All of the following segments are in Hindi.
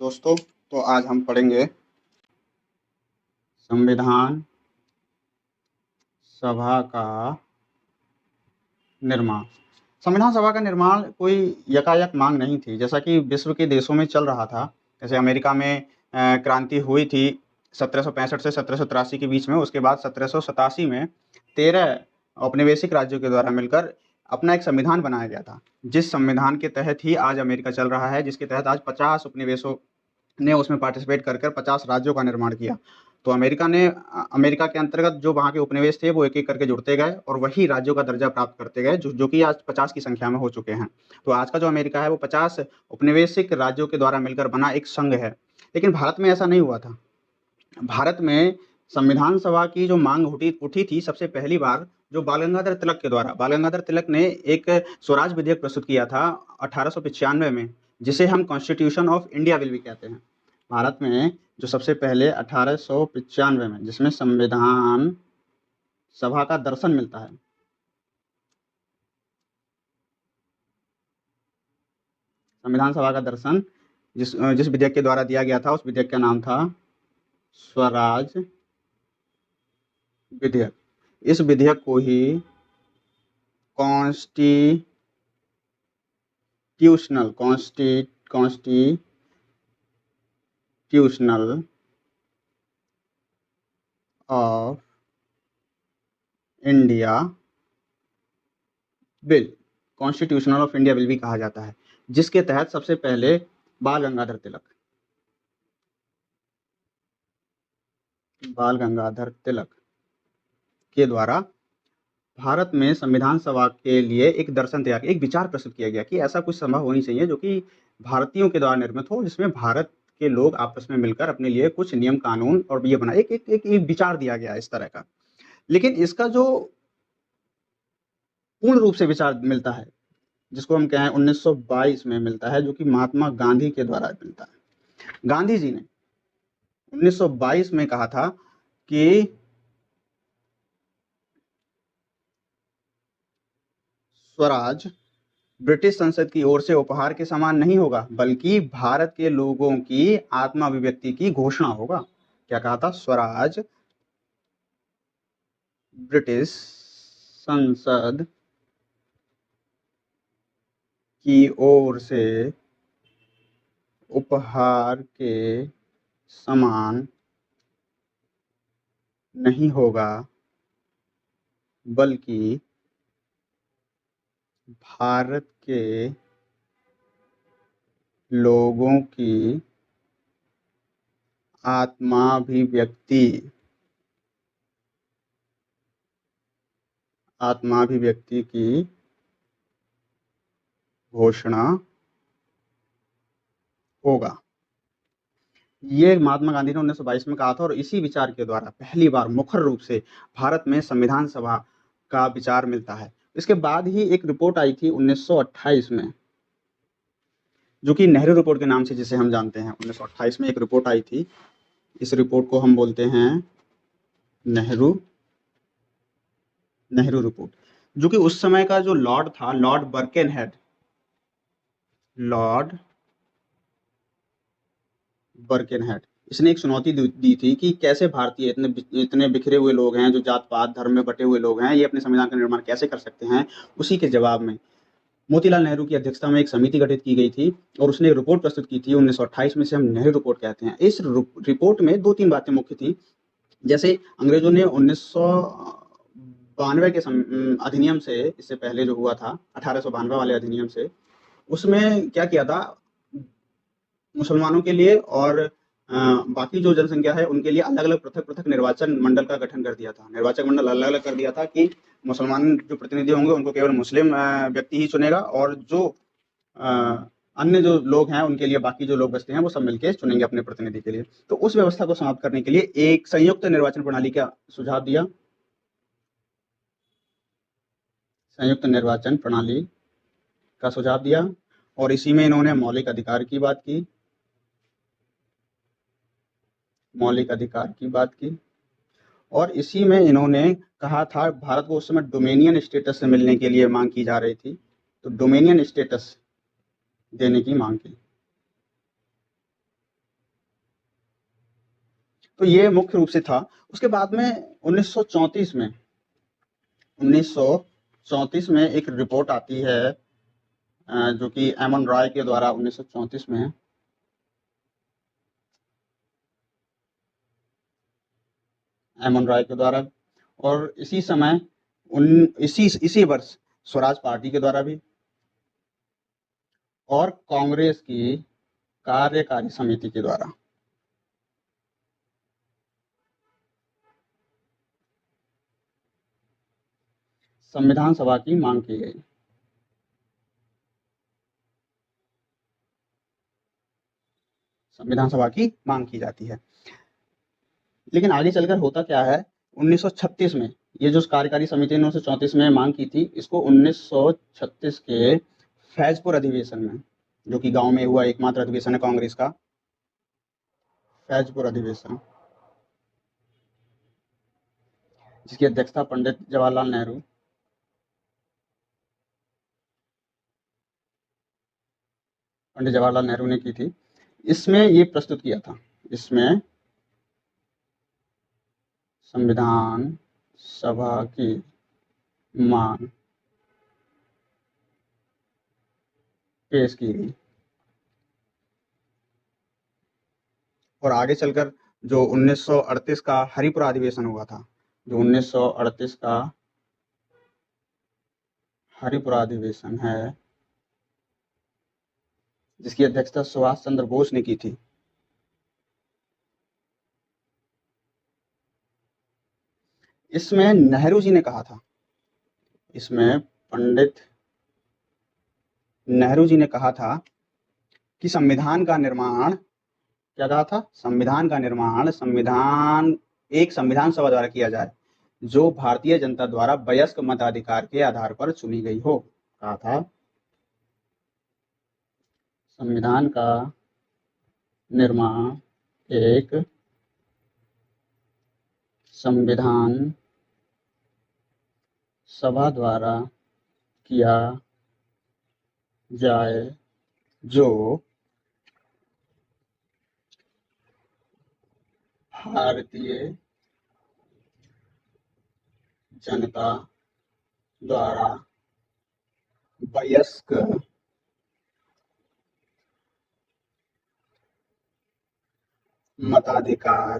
दोस्तों, तो आज हम पढ़ेंगे संविधान सभा का निर्माण। संविधान सभा का निर्माण कोई यकायक मांग नहीं थी, जैसा कि विश्व के देशों में चल रहा था। जैसे अमेरिका में क्रांति हुई थी 1765 से 1783 के बीच में। उसके बाद 1787 में 13 औपनिवेशिक राज्यों के द्वारा मिलकर अपना एक संविधान बनाया गया था, जिस संविधान के तहत ही आज अमेरिका चल रहा है, जिसके तहत आज 50 उपनिवेशों ने उसमें पार्टिसिपेट कर 50 राज्यों का निर्माण किया। तो अमेरिका के अंतर्गत जो वहाँ के उपनिवेश थे वो एक-एक करके जुड़ते गए और वही राज्यों का दर्जा प्राप्त करते गए, जो कि आज 50 की संख्या में हो चुके हैं। तो आज का जो अमेरिका है वो 50 औपनिवेशिक राज्यों के द्वारा मिलकर बना एक संघ है। लेकिन भारत में ऐसा नहीं हुआ था। भारत में संविधान सभा की जो मांग उठी थी सबसे पहली बार जो बाल गंगाधर तिलक के द्वारा। बाल गंगाधर तिलक ने एक स्वराज विधेयक प्रस्तुत किया था 1895 में, जिसे हम कॉन्स्टिट्यूशन ऑफ इंडिया बिल भी कहते हैं। भारत में जो सबसे पहले 1895 में, जिसमें संविधान सभा का दर्शन मिलता है। संविधान सभा का दर्शन जिस विधेयक के द्वारा दिया गया था, उस विधेयक का नाम था स्वराज विधेयक। इस विधेयक को ही constitutional of India bill, constitutional of India bill भी कहा जाता है, जिसके तहत सबसे पहले बाल गंगाधर तिलक के द्वारा भारत में संविधान सभा के लिए एक दर्शन तैयार, एक विचार प्रस्तुत किया गया कि ऐसा कुछ संभव होनी चाहिए जो कि भारतीयों के द्वारा निर्मित हो, जिसमें भारत के लोग आपस में मिलकर अपने लिए कुछ नियम कानून और ये बना एक विचार दिया गया इस तरह का। लेकिन इसका जो पूर्ण रूप से विचार मिलता है, जिसको हम कहें 1922 में मिलता है, जो कि महात्मा गांधी के द्वारा मिलता है। गांधी जी ने 1922 में कहा था कि स्वराज ब्रिटिश संसद की ओर से उपहार के समान नहीं होगा, बल्कि भारत के लोगों की आत्मा अभिव्यक्ति की घोषणा होगा। क्या कहा था? स्वराज ब्रिटिश संसद की ओर से उपहार के समान नहीं होगा, बल्कि भारत के लोगों की आत्माभिव्यक्ति की घोषणा होगा। ये महात्मा गांधी ने 1922 में कहा था और इसी विचार के द्वारा पहली बार मुखर रूप से भारत में संविधान सभा का विचार मिलता है। इसके बाद ही एक रिपोर्ट आई थी 1928 में, जो कि नेहरू रिपोर्ट के नाम से जिसे हम जानते हैं। 1928 में एक रिपोर्ट आई थी, इस रिपोर्ट को हम बोलते हैं नेहरू रिपोर्ट, जो कि उस समय का जो लॉर्ड था, लॉर्ड बर्केनहेड, इसने एक चुनौती दी थी कि कैसे भारतीय इतने बिखरे हुए लोग हैं, जो जात पात धर्म में बटे हुए लोग हैं, ये अपने संविधान का निर्माण कैसे कर सकते हैं। उसी के जवाब में मोतीलाल नेहरू की अध्यक्षता में एक समिति गठित की गई थी और उसने एक रिपोर्ट प्रस्तुत की थी 1928 में, से हम नेहरू रिपोर्ट कहते हैं। इस रिपोर्ट में 2-3 बातें मुख्य थी। जैसे अंग्रेजों ने 1992 के अधिनियम से, इससे पहले जो हुआ था 1892 वाले अधिनियम से, उसमें क्या किया था, मुसलमानों के लिए और बाकी जो जनसंख्या है उनके लिए अलग अलग पृथक निर्वाचन मंडल का गठन कर दिया था। निर्वाचक मंडल अलग अलग कर दिया था कि मुसलमान जो प्रतिनिधि होंगे उनको केवल मुस्लिम व्यक्ति ही चुनेगा, और जो अन्य जो लोग हैं उनके लिए बाकी जो लोग बचते हैं वो सब मिलकर चुनेंगे अपने प्रतिनिधि के लिए। तो उस व्यवस्था को समाप्त करने के लिए एक संयुक्त निर्वाचन प्रणाली का सुझाव दिया, संयुक्त निर्वाचन प्रणाली का सुझाव दिया, और इसी में इन्होंने मौलिक अधिकार की बात की, और इसी में इन्होंने कहा था, भारत को उस समय डोमेनियन स्टेटस से मिलने के लिए मांग की जा रही थी, तो डोमेनियन स्टेटस देने की मांग की। तो ये मुख्य रूप से था। उसके बाद में 1934 में एक रिपोर्ट आती है जो कि एमन रॉय के द्वारा 1934 में एमन रॉय के द्वारा, और इसी समय इसी वर्ष स्वराज पार्टी के द्वारा भी और कांग्रेस की कार्यकारी समिति के द्वारा संविधान सभा की मांग की गई। संविधान सभा की मांग की जाती है। लेकिन आगे चलकर होता क्या है, 1936 में ये जो कार्यकारी समिति ने 1934 में मांग की थी, इसको 1936 के फैजपुर अधिवेशन में, जो कि गांव में हुआ एकमात्र अधिवेशन है कांग्रेस का, फैजपुर अधिवेशन, जिसकी अध्यक्षता पंडित जवाहरलाल नेहरू ने की थी। इसमें ये प्रस्तुत किया था, इसमें संविधान सभा की मांग पेश की गई। और आगे चलकर जो 1938 का हरिपुरा अधिवेशन हुआ था, जो 1938 का हरिपुरा अधिवेशन है, जिसकी अध्यक्षता सुभाष चंद्र बोस ने की थी, इसमें नेहरू जी ने कहा था, इसमें पंडित नेहरू जी ने कहा था कि संविधान का निर्माण, क्या कहा था, संविधान का निर्माण एक संविधान सभा द्वारा किया जाए जो भारतीय जनता द्वारा वयस्क मताधिकार के आधार पर चुनी गई हो। कहा था संविधान का निर्माण एक संविधान सभा द्वारा किया जाए जो भारतीय जनता द्वारा वयस्क मताधिकार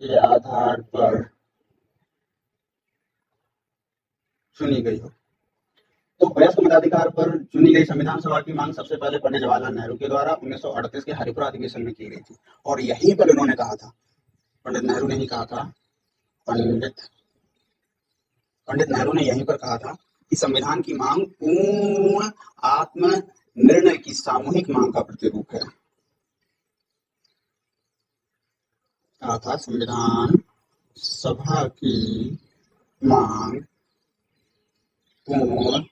के आधार पर चुनी गई हो। तो वयस्क मताधिकार पर चुनी गई संविधान सभा की मांग सबसे पहले पंडित जवाहरलाल नेहरू के द्वारा 1938 के हरिपुरा अधिवेशन में की गई थी। और यहीं पर उन्होंने कहा था, पंडित नेहरू ने ही कहा था, पंडित नेहरू ने यहीं पर कहा था कि संविधान की मांग पूर्ण आत्म निर्णय की सामूहिक मांग का प्रतिरूप है। कहा था संविधान सभा की मांग पूर्ण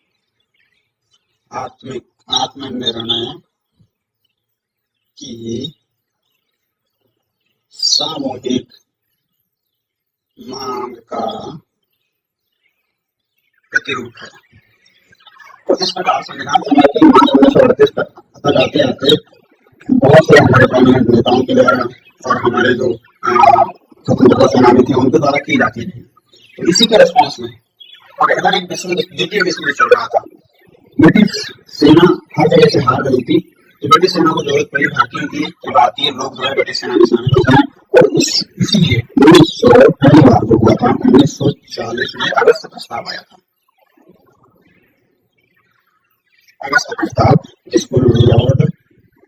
आत्मनिर्णय की सामूहिक मांग का प्रतिरूप है। तो इस प्रकार संविधान सभा की मांग 1938 तक आते आते बहुत से हमारे प्रोमिनेंट नेताओं के द्वारा और हमारे जो स्वतंत्रता सेनानी थे उनके द्वारा की जाती थी। तो इसी के रिस्पॉन्स में और इधर एक द्वितीय विश्व युद्ध चल रहा था, ब्रिटिश सेना हर जगह से हार गई थी। तो ब्रिटिश सेना को जरूरत पड़ी भारतीयों की कि भारतीय लोग जो है ब्रिटिश सेना में शामिल हो जाए। और इसीलिए 1940 में अगस्त प्रस्ताव आया था, अगस्त प्रस्ताव, जिसको लॉर्ड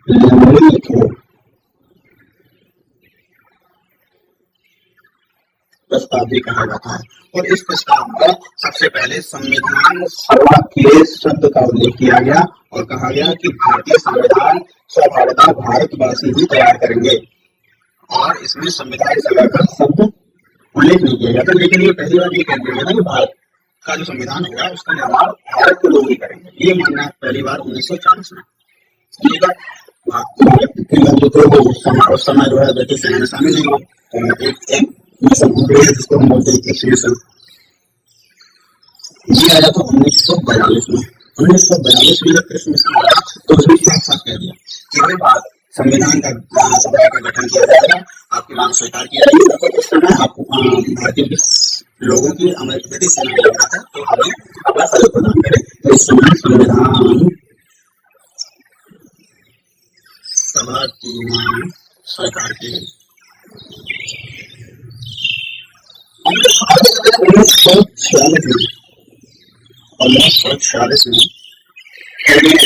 लिथो प्रस्ताव भी कहा जाता है। और इस प्रस्ताव में सबसे पहले संविधान सभा के शब्द का उल्लेख किया गया और कहा गया कि भारतीय संविधान स्वभावतः भारतवासी ही तैयार करेंगे। और इसमें संविधान सभा का शब्द उल्लेख नहीं किया गया था, लेकिन ये पहली बार ये कह दिया गया था कि भारत का जो संविधान होगा उसका निर्माण भारत के लोग ही करेंगे। ये मानना है पहली बार 1940 में। उस समय जो है ब्रिटिश सेना में शामिल नहीं हुए। एक जिसको हम बोलते हैं एक्समिशन, ये आया था 1942 में। 1942 में जब एक्समिशन आया तो उसने साफ साफ कह दिया कि भाई संविधान का सभा का गठन किया जाएगा, आपकी मांग स्वीकार की जाएगी। तो उस समय आप भारतीय लोगों की ब्रिटिश सेना ने बोला था तो हमें अपना पद प्रदान करें। तो इस समय संविधान सभा की मांग स्वीकार की गई। 1946 में कैबिनेट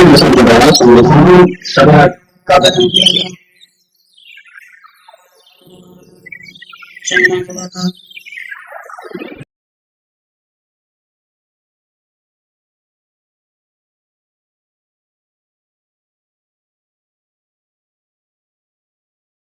मिशन के द्वारा संविधान सभा का गठन किया गया। संविधान सभा का